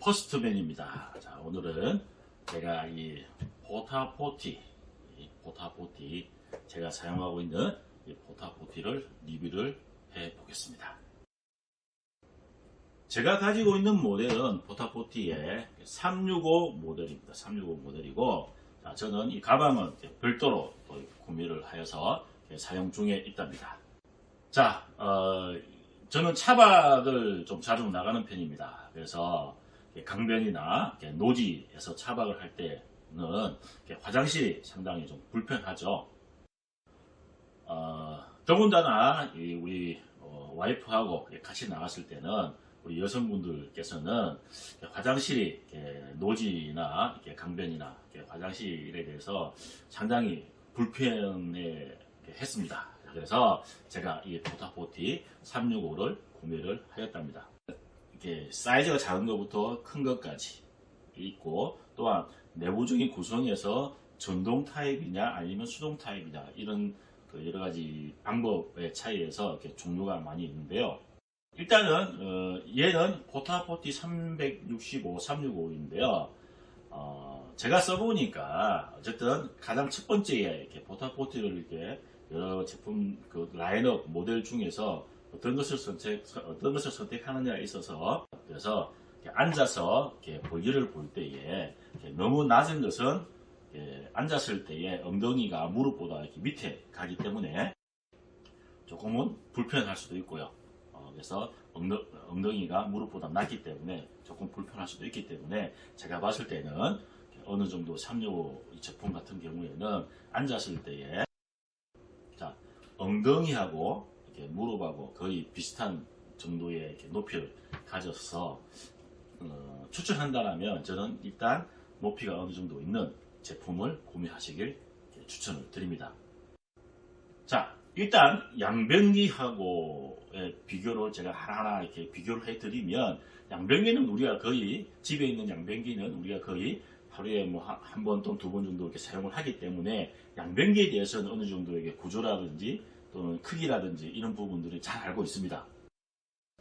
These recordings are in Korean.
퍼스트맨입니다. 자, 오늘은 제가 이 포타포티 제가 사용하고 있는 이 포타포티를 리뷰를 해 보겠습니다. 제가 가지고 있는 모델은 포타포티의 365 모델입니다. 365 모델이고, 자, 저는 이 가방은 별도로 또 구매를 하여서 사용 중에 있답니다. 자, 저는 차박을 좀 자주 나가는 편입니다. 그래서 강변이나 노지에서 차박을 할 때는 화장실이 상당히 좀 불편하죠. 더군다나 우리 와이프하고 같이 나갔을 때는 우리 여성분들께서는 화장실이 노지나 강변이나 화장실에 대해서 상당히 불편해 했습니다. 그래서 제가 이 포타포티 365를 구매를 하였답니다. 이렇게 사이즈가 작은 것부터 큰 것까지 있고, 또한 내부적인 구성에서 전동 타입이냐 아니면 수동 타입이냐 이런 여러 가지 방법의 차이에서 이렇게 종류가 많이 있는데요. 일단은 얘는 포타포티 365인데요. 제가 써보니까 어쨌든 가장 첫 번째에 이렇게 포타포티를 이렇게 여러 제품 라인업 모델 중에서 어떤 것을 선택하느냐에 있어서, 그래서 앉아서 볼일을 볼 때에 너무 낮은 것은 앉았을 때에 엉덩이가 무릎보다 이렇게 밑에 가기 때문에 조금은 불편할 수도 있고요. 그래서 엉덩이가 무릎보다 낮기 때문에 조금 불편할 수도 있기 때문에 제가 봤을 때는 어느 정도 365 이 제품 같은 경우에는 앉았을 때에 엉덩이하고 이렇게 무릎하고 거의 비슷한 정도의 이렇게 높이를 가져서 추천한다면 저는 일단 높이가 어느 정도 있는 제품을 구매하시길 추천을 드립니다. 자, 일단 양변기하고의 비교를 제가 하나하나 이렇게 비교를 해드리면, 양변기는 우리가 거의 집에 있는 양변기는 우리가 거의 하루에 뭐 한 번 또는 두 번 정도 이렇게 사용을 하기 때문에 양변기에 대해서는 어느 정도의 구조라든지 또는 크기라든지 이런 부분들을 잘 알고 있습니다.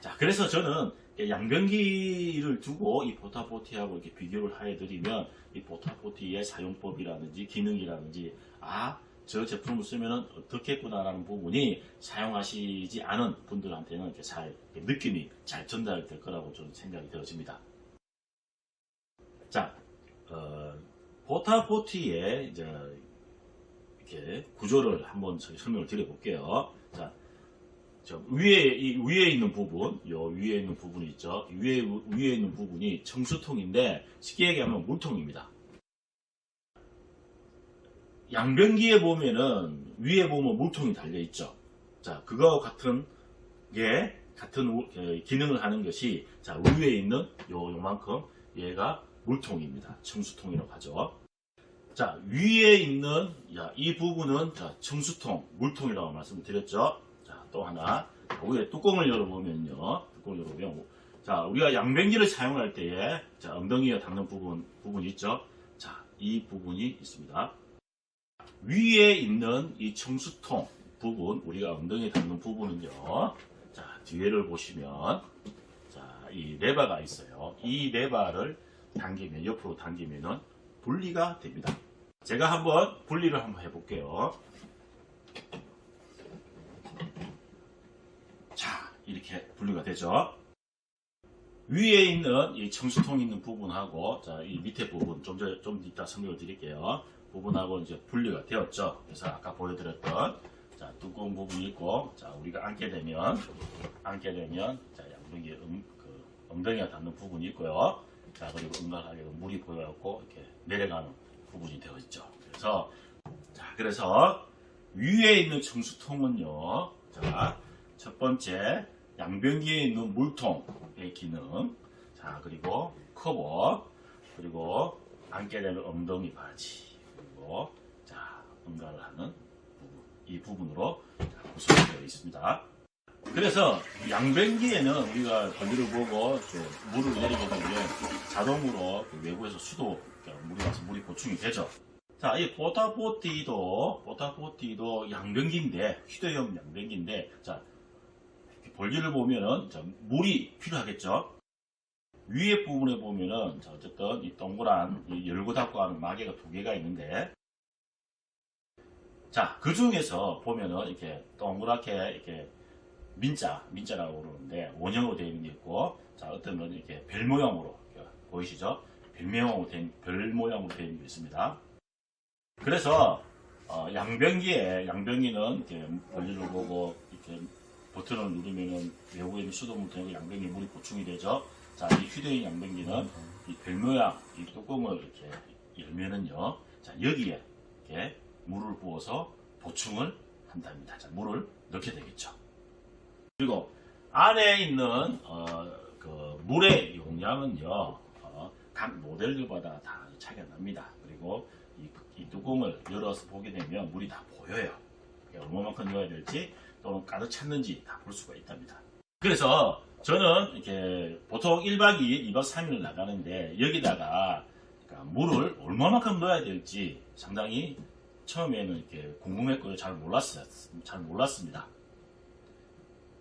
자, 그래서 저는 양변기를 두고 이 포타포티하고 이렇게 비교를 해드리면 이 포타포티의 사용법이라든지 기능이라든지 저 제품을 쓰면 어떻겠구나라는 부분이 사용하시지 않은 분들한테는 이렇게 느낌이 잘 전달될 거라고 저는 생각이 되어집니다. 자, 포타포티의 이렇게 구조를 한번 설명을 드려볼게요. 자, 위에 있는 부분, 위에 있는 부분이 있죠. 위에 있는 부분이 청수통인데 쉽게 얘기하면 물통입니다. 양변기에 보면은 위에 보면 물통이 달려 있죠. 자, 그거와 같은 기능을 하는 것이, 자, 위에 있는 요만큼 얘가 물통입니다. 청수통이라고 하죠. 자, 위에 있는 이 부분은 청수통, 물통이라고 말씀을 드렸죠. 자, 또 하나 위에 뚜껑을 열어보면요. 자, 우리가 양변기를 사용할 때에 엉덩이에 닿는 부분 있죠. 자, 이 부분이 있습니다. 위에 있는 이 청수통 부분, 우리가 엉덩이에 닿는 부분은요. 자, 뒤에를 보시면 이 레버가 있어요. 이 레버를 당기면, 옆으로 당기면은 분리가 됩니다. 제가 한번 분리를 한번 해볼게요. 자, 이렇게 분리가 되죠. 위에 있는 이 청수통 있는 부분하고, 자, 이 밑에 부분 좀 이따 설명을 드릴게요. 부분하고 이제 분리가 되었죠. 그래서 아까 보여드렸던 뚜껑 부분이 있고, 자, 우리가 앉게 되면 양쪽에 엉덩이가 닿는 부분이 있고요. 자, 그리고 은갈하게 물이 보여갖고 이렇게 내려가는 부분이 되어 있죠. 그래서 위에 있는 청수통은요. 자, 첫 번째 양변기에 있는 물통의 기능. 자, 그리고 커버, 그리고 앉게 되는 엉덩이 바지, 그리고 응가를 하는 부분, 이 부분으로 구성이 되어 있습니다. 그래서 양변기에는 우리가 볼일을 보고 물을 내리게 되면 자동으로 외부에서 수도 물이 와서 물이 보충이 되죠. 자, 이 포타포티도 양변기인데, 휴대용 양변기인데, 자, 볼일을 보면은 물이 필요하겠죠. 위에 부분에 보면은 자, 어쨌든 이 동그란 이 열고 닫고 하는 마개가 2개가 있는데, 자, 그 중에서 보면은 이렇게 동그랗게 이렇게 민자라고 그러는데 원형으로 되어 있는 게 있고, 자, 어떤 건 이렇게 별 모양으로 보이시죠? 별 모양으로 되어 있는 게 있습니다. 그래서 양변기는 이렇게 볼일을 보고 이렇게 버튼을 누르면은 외부에 있는 수돗물 통해 양변기 물이 보충이 되죠. 자, 이 휴대용 양변기는 이 별 모양 이 뚜껑을 이렇게 열면은요, 자, 여기에 이렇게 물을 부어서 보충을 한답니다. 자, 물을 넣게 되겠죠. 그리고 안에 있는 그 물의 용량은요, 각 모델들마다 다 차이가 납니다. 그리고 이 뚜껑을 열어서 보게 되면 물이 다 보여요. 얼마만큼 넣어야 될지 또는 가득 찼는지 다 볼 수가 있답니다. 그래서 저는 이렇게 보통 1박 2일, 2박 3일을 나가는데 여기다가 그러니까 물을 얼마만큼 넣어야 될지 상당히 처음에는 이렇게 궁금했고요. 잘 몰랐습니다.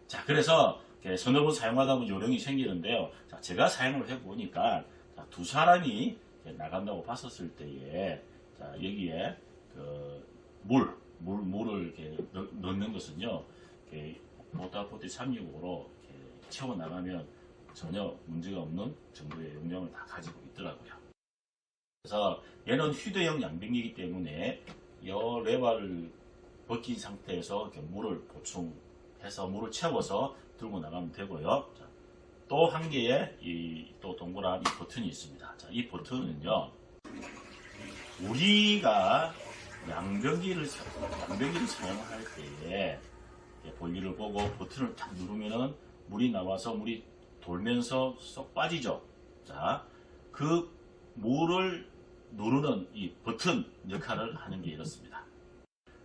자, 그래서 서너 번 사용하다 보면 요령이 생기는데요. 자, 제가 사용을 해보니까 두 사람이 나간다고 봤었을 때에, 자, 여기에 그 물을 이렇게 넣는 것은요, 이렇게 모타포트 365로 채워 나가면 전혀 문제가 없는 정도의 용량을 다 가지고 있더라고요. 그래서 얘는 휴대용 양변기이기 때문에 이 레버를 벗긴 상태에서 이렇게 물을 보충해서 물을 채워서 들고 나가면 되고요. 또 한 개의 또 동그란 이 버튼이 있습니다. 자, 이 버튼은요, 우리가 양변기를 사용할 때에 볼일을 보고 버튼을 딱 누르면은 물이 나와서 물이 돌면서 쏙 빠지죠. 자, 그 물을 누르는 이 버튼 역할을 하는 게 이렇습니다.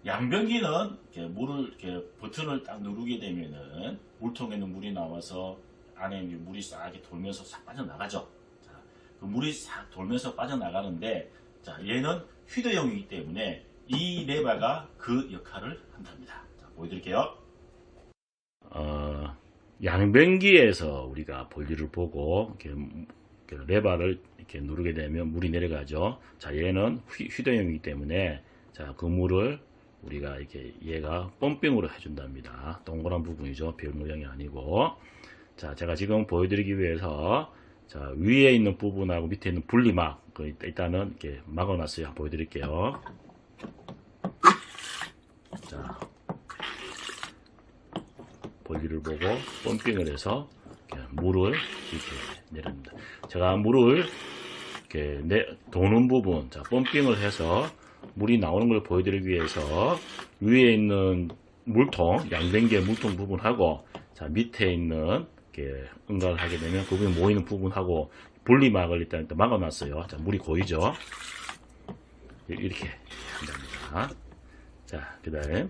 양변기는 이렇게 버튼을 딱 누르게 되면은 물통에는 물이 나와서 안에 물이 싹 이렇게 돌면서 싹 빠져나가죠. 자, 그 물이 싹 돌면서 빠져나가는데, 자, 얘는 휴대용이기 때문에 이 레버가 그 역할을 한답니다. 자, 보여드릴게요. 양변기에서 우리가 볼일을 보고 이렇게 레버를 이렇게 누르게 되면 물이 내려가죠. 자, 얘는 휴대용이기 때문에, 자, 그 물을 우리가 이렇게 얘가 펌핑으로 해준답니다. 동그란 부분이죠. 별 모양이 아니고. 자, 제가 지금 보여드리기 위해서, 자, 위에 있는 부분하고 밑에 있는 분리막, 일단은 이렇게 막아놨어요. 한번 보여드릴게요. 자, 볼일을 보고 펌핑을 해서 물을 이렇게 내립니다. 제가 물을 이렇게 도는 부분, 자, 펌핑을 해서 물이 나오는 걸 보여드리기 위해서 위에 있는 물통, 양변기의 물통 부분하고, 자, 밑에 있는 이렇게 응가를 하게 되면 그 부분이 모이는 부분하고 분리막을 일단 막아놨어요. 자, 물이 고이죠. 이렇게 한답니다. 자, 그 다음에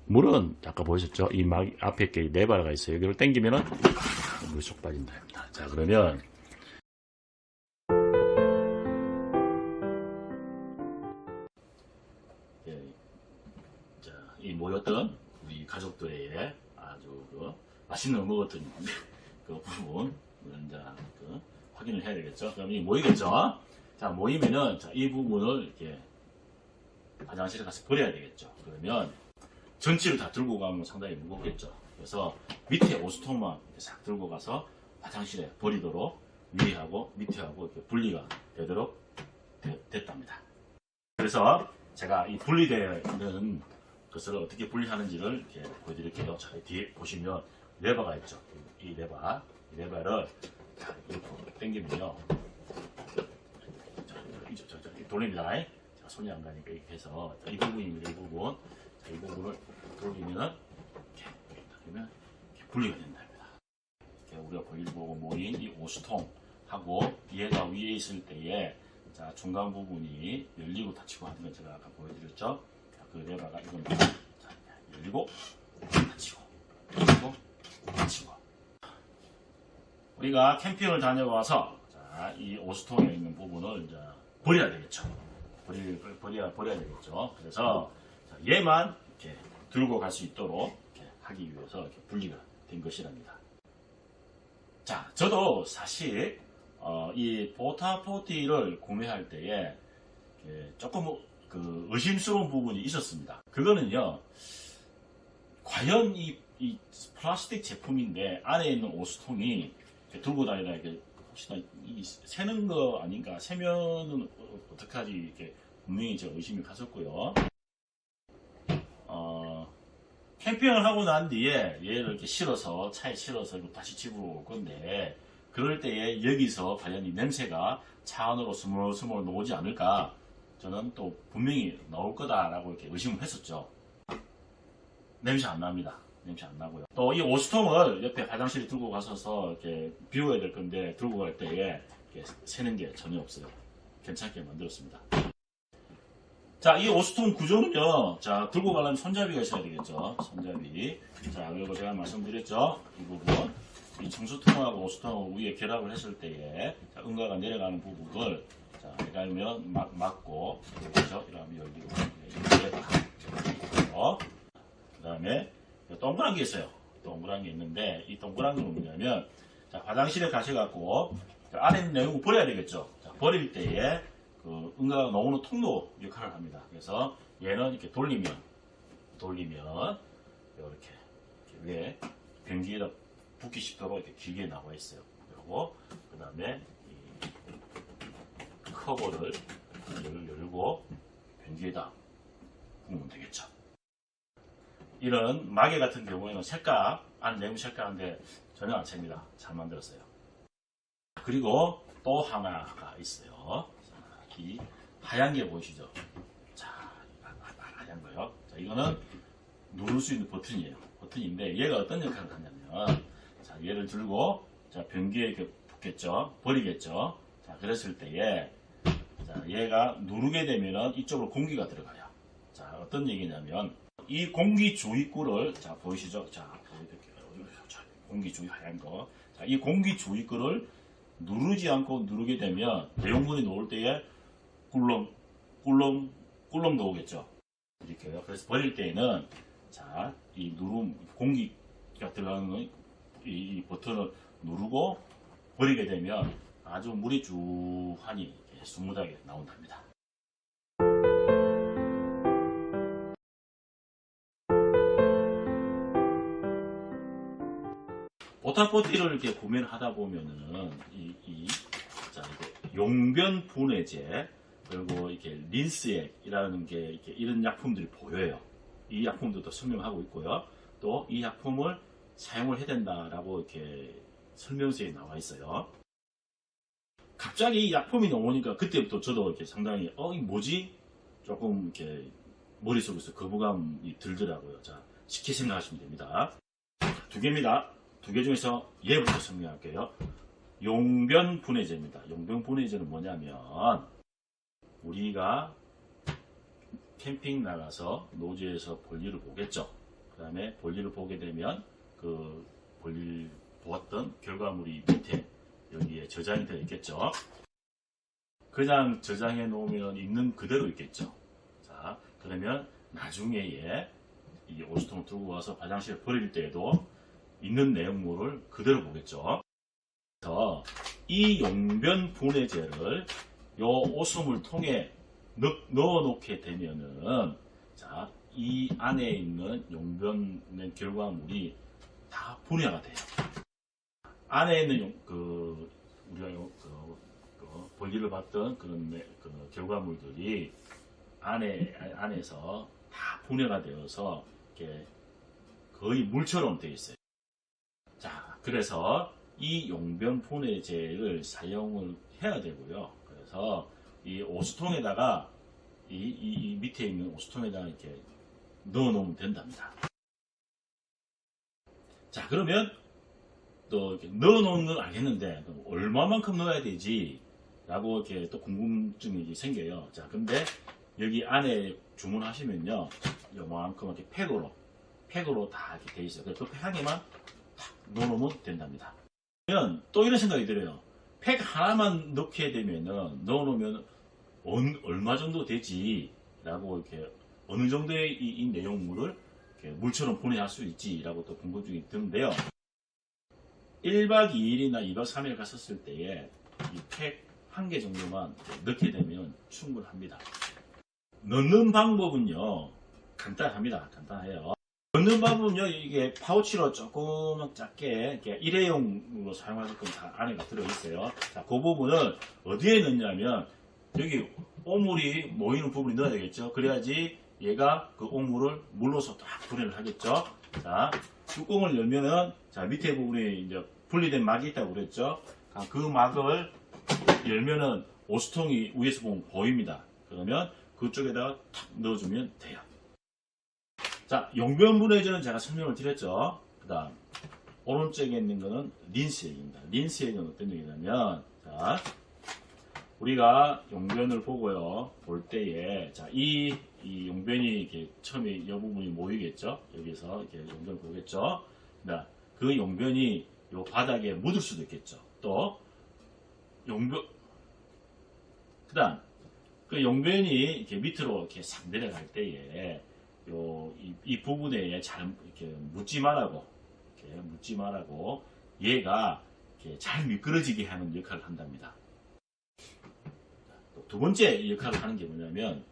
물은 아까 보셨죠? 이 막 앞에 이렇게 레버가 있어요. 여기를 당기면은 물이 쏙 빠진다. 자, 그러면 자, 이 모였던 우리 가족들의 아주 맛있는 거 먹었던 그 부분 이제 확인을 해야 되겠죠. 그럼 이 모이겠죠. 자, 모이면은 자, 이 부분을 이렇게 화장실에 가서 버려야 되겠죠. 그러면 전체를 다 들고 가면 상당히 무겁겠죠. 그래서 밑에 오수통만 싹 들고 가서 화장실에 버리도록 위하고 밑에하고 이렇게 분리가 되도록 됐답니다. 그래서 제가 이 분리되는 것을 어떻게 분리하는지를 이렇게 보여드릴게요. 자, 뒤에 보시면 레버가 있죠. 이 레버를 이렇게 당기면요. 돌립니다. 자, 손이 안 가니까 이렇게 해서 이 부분입니다. 이 부분. 자, 이 부분을 돌리면은 이렇게 분리가 된답니다. 이렇게 우리가 볼일 보고 모인 이 오수통하고 얘가 위에 있을 때에, 자, 중간 부분이 열리고 닫히고 하는 건 제가 아까 보여드렸죠. 자, 그 레버가 이건 자, 열리고 닫히고 열리고 닫히고. 우리가 캠핑을 다녀와서, 자, 이 오수통에 있는 부분을 이제 버려야 되겠죠. 버려야 되겠죠. 그래서 자, 얘만 이렇게 들고 갈 수 있도록 이렇게 하기 위해서 이렇게 분리가 된 것이랍니다. 자, 저도 사실 이 포타포티를 구매할 때에 조금 그 의심스러운 부분이 있었습니다. 그거는요, 과연 이 플라스틱 제품인데 안에 있는 오수통이 들고 다니다 이렇게 혹시나 새는 거 아닌가, 새면은 어떡하지, 이렇게 분명히 제가 의심이 갔었고요. 캠핑을 하고 난 뒤에 얘를 이렇게 실어서 차에 실어서 다시 집으로 올 건데, 그럴 때에 여기서 과연 이 냄새가 차 안으로 스물스물 나오지 않을까, 저는 또 분명히 나올 거다라고 이렇게 의심을 했었죠. 냄새 안 납니다. 냄새 안 나고요. 또 이 오수통을 옆에 화장실에 들고 가서서 이렇게 비워야 될 건데, 들고 갈 때에 이렇게 새는 게 전혀 없어요. 괜찮게 만들었습니다. 자, 이 오수통 구조는요, 자, 들고 가려면 손잡이가 있어야 되겠죠. 손잡이. 자, 그리고 제가 말씀드렸죠. 이 부분. 이 청수통하고 오수통을 위에 결합을 했을 때에, 자, 응가가 내려가는 부분을, 자, 이렇게 하면 막고, 그렇죠? 이러면 열리고, 열리고, 그 다음에, 동그란 게 있어요. 동그란 게 있는데, 이 동그란 건 뭐냐면, 자, 화장실에 가셔갖고, 안에 있는 내용을 버려야 되겠죠. 자, 버릴 때에, 그 응가가 나오는 통로 역할을 합니다. 그래서 얘는 이렇게 돌리면 이렇게 위에 변기에다 붓기 쉽도록 이렇게 길게 나와 있어요. 그리고 그 다음에 이 커버를 열고 변기에다 부으면 되겠죠. 이런 마개 같은 경우에는 색깔, 안 내용 색깔인데 전혀 안 셉니다. 잘 만들었어요. 그리고 또 하나가 있어요. 이 하얀 게 보이시죠? 자, 하얀 거요. 자, 이거는 누를 수 있는 버튼이에요. 버튼인데 얘가 어떤 역할을 하냐면, 자, 얘를 들고 자, 변기에 이렇게 붓겠죠? 버리겠죠? 자, 그랬을 때에 자, 얘가 누르게 되면은 이쪽으로 공기가 들어가요. 자, 어떤 얘기냐면 이 공기 주입구를, 자, 보이시죠? 자, 공기 주입 하얀 거. 자, 이 공기 주입구를 누르지 않고 누르게 되면 내용물이 나올 때에 꿀렁 나오겠죠. 이렇게요. 그래서 버릴 때에는, 자, 이 공기가 들어가는 이 버튼을 누르고 버리게 되면 아주 물이 쭉 스무드하게 나온답니다. 포타포티를 이렇게 구매를 하다 보면은 자, 이거 용변 분해제, 그리고 이렇게 린스액이라는 게 이런 약품들이 보여요. 이 약품들도 설명하고 있고요. 또 이 약품을 사용을 해야 된다라고 이렇게 설명서에 나와 있어요. 갑자기 이 약품이 나오니까 그때부터 저도 이렇게 상당히 이 뭐지? 조금 이렇게 머릿속에서 거부감이 들더라고요. 자, 쉽게 생각하시면 됩니다. 두 개입니다. 두 개 중에서 얘부터 설명할게요. 용변 분해제입니다. 용변 분해제는 뭐냐면, 우리가 캠핑 나가서 노지에서 볼일을 보겠죠. 그 다음에 볼일을 보게 되면 그 볼일 보았던 결과물이 밑에 여기에 저장이 되어 있겠죠. 그냥 저장해 놓으면 있는 그대로 있겠죠. 자, 그러면 나중에 이 오수통을 들고 와서 화장실에 버릴 때에도 있는 내용물을 그대로 보겠죠. 그래서 이 용변 분해제를 요 오수물 통에 넣어 놓게 되면은, 자, 이 안에 있는 용변 결과물이 다 분해가 돼요. 안에 있는 우리가 볼일을 봤던 그런 결과물들이 안에서 다 분해가 되어서 이렇게 거의 물처럼 되어 있어요. 자, 그래서 이 용변 분해제를 사용을 해야 되고요. 그래서 이 오수통에다가 이 밑에 있는 오수통에다가 이렇게 넣어 놓으면 된답니다. 자, 그러면 또 이렇게 넣어 놓는 건 알겠는데 얼마만큼 넣어야 되지? 라고 이렇게 또 궁금증이 생겨요. 자, 근데 여기 안에 주문하시면요, 요만큼 이렇게 팩으로 다 이렇게 돼 있어요. 그래서 그 팩 한 개만 탁 넣어 놓으면 된답니다. 그러면 또 이런 생각이 들어요. 팩 하나만 넣게 되면은, 넣어 놓으면 얼마 정도 되지? 라고 이렇게 어느 정도의 이 내용물을 이렇게 물처럼 분해할 수 있지? 라고 또 궁금증이 드는데요. 1박 2일이나 2박 3일 갔었을 때에 이 팩 한 개 정도만 넣게 되면 충분합니다. 넣는 방법은요, 간단합니다. 간단해요. 넣는 방법은요, 이게 파우치로 조금 작게 이렇게 일회용으로 사용하게끔 다 안에가 들어있어요. 자, 그 부분을 어디에 넣냐면 여기 오물이 모이는 부분에 넣어야 되겠죠. 그래야지 얘가 그 오물을 물로서 딱 분해를 하겠죠. 자, 뚜껑을 열면은 자, 밑에 부분에 이제 분리된 막이 있다고 그랬죠. 그 막을 열면은 오수통이 위에서 보면 보입니다. 그러면 그쪽에다가 탁 넣어주면 돼요. 자, 용변 분해제는 제가 설명을 드렸죠. 그 다음 오른쪽에 있는 거는 린스액입니다. 린스액은 어떤 얘기냐면, 자, 우리가 용변을 보고요, 볼 때에, 자, 이 용변이 이렇게 처음에 이 부분이 모이겠죠. 여기서 이렇게 용변을 보겠죠. 그 용변이 요 바닥에 묻을 수도 있겠죠. 또 용변, 그 다음 그 용변이 이렇게 밑으로 이렇게 싹 내려갈 때에 이 부분에 잘 이렇게 묻지 말라고, 얘가 이렇게 잘 미끄러지게 하는 역할을 한답니다. 두 번째 역할을 하는 게 뭐냐면,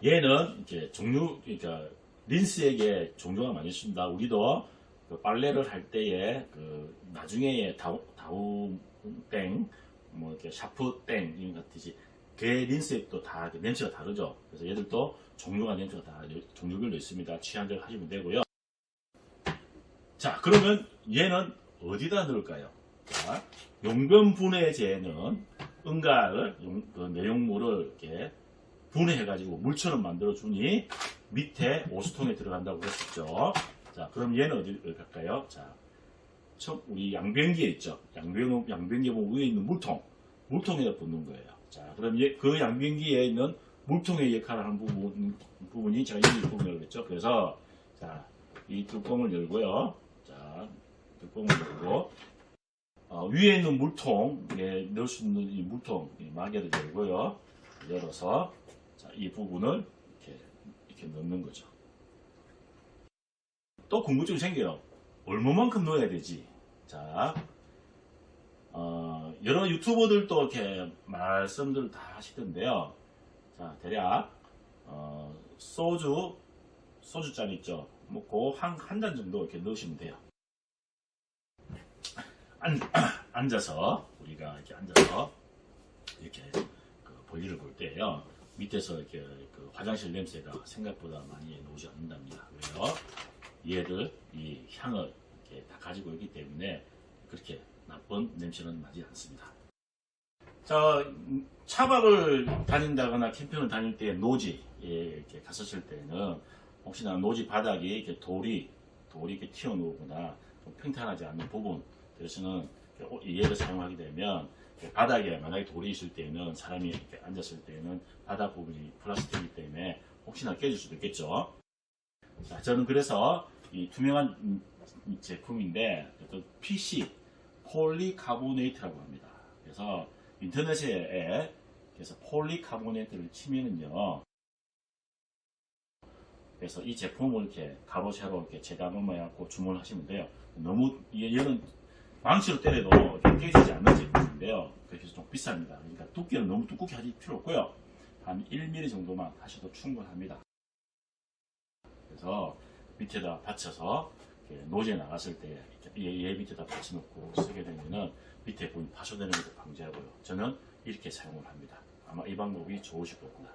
얘는 이렇게 그러니까 린스액에 종류가 많이 있습니다. 우리도 그 빨래를 할 때에 그 나중에 다우땡, 뭐 이렇게 샤프땡 이런 것 같듯이 개 린스액도 다 냄새가 다르죠. 그래서 얘들도 냄새가 다 종류별로 있습니다. 취향대로 하시면 되고요. 자, 그러면 얘는 어디다 넣을까요? 자, 용변 분해제는 응가를 그 내용물을 이렇게 분해해가지고 물처럼 만들어 주니 밑에 오수통에 들어간다고 그랬었죠. 자, 그럼 얘는 어디를 갈까요? 자, 우리 양변기에 있죠. 양변기에 보면 위에 있는 물통에다 붓는 거예요. 자, 그럼 그 양변기에 있는 물통의 역할을 하는 부분이 제가 이 부분이라고 했죠. 그래서, 자, 이 뚜껑을 열고요. 자, 뚜껑을 열고, 위에 있는 물통에 넣을 수 있는 이 물통, 이 마개를 열고요. 열어서, 자, 이 부분을 이렇게 넣는 거죠. 또 궁금증이 생겨요. 얼마만큼 넣어야 되지? 자, 여러 유튜버들도 이렇게 말씀들 다 하시던데요. 자, 대략, 소주잔 있죠. 뭐, 한 잔 정도 이렇게 넣으시면 돼요. 우리가 이렇게 앉아서, 이렇게, 그 볼일을 볼 때요. 밑에서 이렇게 그 화장실 냄새가 생각보다 많이 나오지 않는답니다. 왜요? 얘들, 이 향을 이렇게 다 가지고 있기 때문에 그렇게 나쁜 냄새는 나지 않습니다. 자, 차박을 다닌다거나 캠핑을 다닐 때 노지에 이렇게 갔었을 때는 혹시나 노지 바닥에 이렇게 돌이 이렇게 튀어나오거나 좀 평탄하지 않는 부분, 그래서는 얘를 사용하게 되면 바닥에 만약에 돌이 있을 때는 사람이 이렇게 앉았을 때는 바닥 부분이 플라스틱이기 때문에 혹시나 깨질 수도 있겠죠. 자, 저는 그래서 이 투명한 제품인데 PC 폴리카보네이트라고 합니다. 그래서 인터넷에 그래서 폴리카보네이트를 치면은요. 그래서 이 제품을 이렇게 가로 세로 이렇게 재단해갖고 주문하시면 돼요. 너무 얘는 망치로 때려도 깨지지 않는 제품인데요. 그래서 좀 비쌉니다. 그러니까 두께는 너무 두껍게 하실 필요 없고요. 한 1mm 정도만 하셔도 충분합니다. 그래서 밑에다 받쳐서 노지에 나갔을 때 얘 밑에다 받쳐놓고 쓰게 되면은 밑에 부분 파손되는 것도 방지하고요. 저는 이렇게 사용을 합니다. 아마 이 방법이 좋으실 겁니다.